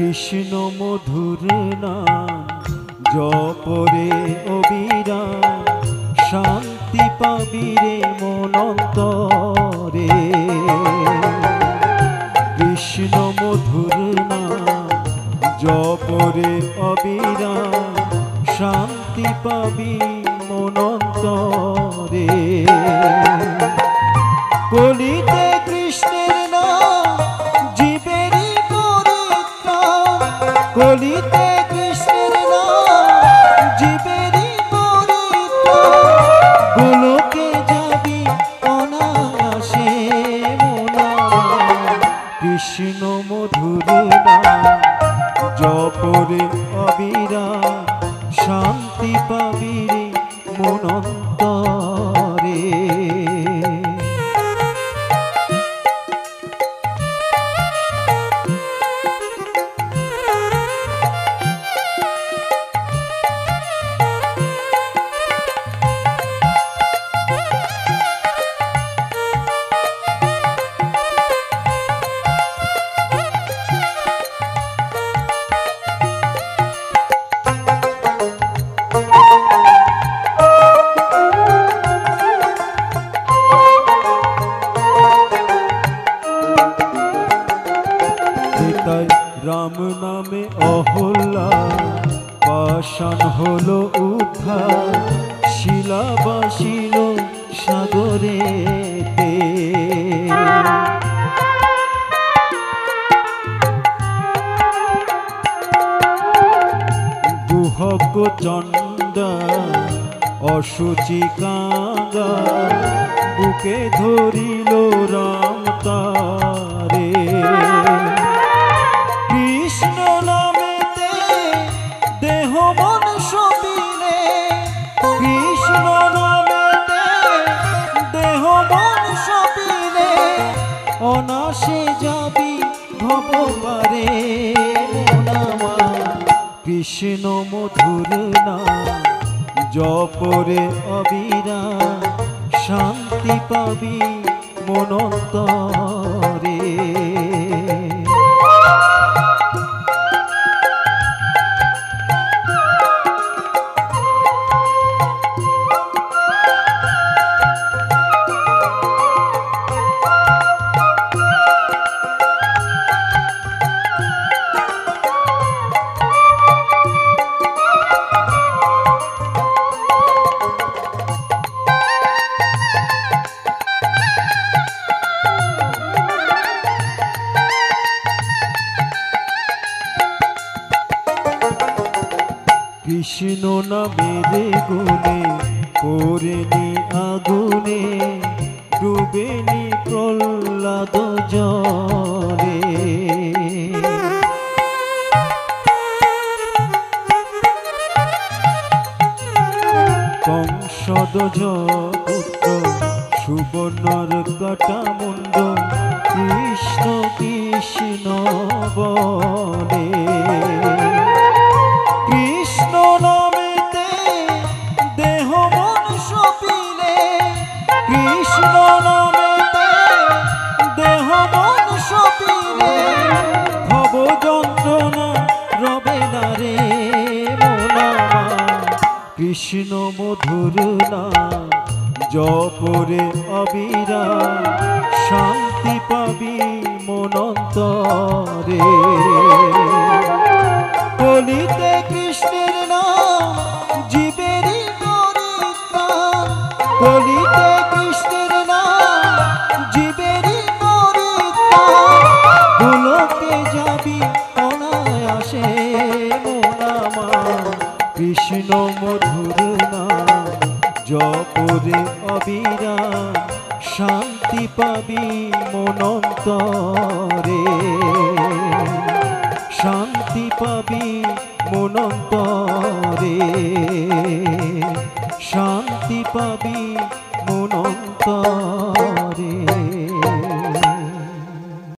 কৃষ্ণ মধুর নাম জপরে অবিরাম, শান্তি পাবি রে মনন্তরে। কৃষ্ণ মধুর নাম জপরে অবিরাম, শান্তি পাবি মনন্তরে। কলিতে কৃষ্ণের নাম জীবেরই পরিত্রাণ, কলিতে কৃষ্ণের নাম জীবেরই পরিত্রাণ। গোলকে যাবি অনায়াসে মনা, কৃষ্ণ মধুর নাম জপরে অবিরাম, শান্তি পাবি রে মনন্তরে। রাম নামে অহল্যা পাষাণ হলো উদ্ধার, শিলা বাসিল সাগরেতে। গুহক চণ্ডা অসুচি কাঙ্গা, বুকে ধরিল রাম তারে। কৃষ্ণ নামেতে দেহ মন সপিলে, কৃষ্ণ নামেতে দেহ মন সপিলে, অনাসে যাবি ভব পারে মনামা। কৃষ্ণ মধুর নাম জপরে অবিরাম, শান্তি পাবি মনন্তরে। কৃষ্ণ নামের গুণে পড়েনি আগুনে, ডুবেনি প্রহ্লাদ জলে। কংসধ্বজ পুত্র সুবর্ণর কাটামুণ্ড, কৃষ্ণ কৃষ্ণ বলে। কৃষ্ণ নামেতে দেহ মন সপিলে, কৃষ্ণ নামেতে দেহ মন সপিলে, ভব যন্ত্রণা রবে না রে মনামা। কৃষ্ণ মধুর নাম জপরে অবিরাম, শান্তি পাবি মনন্তরে।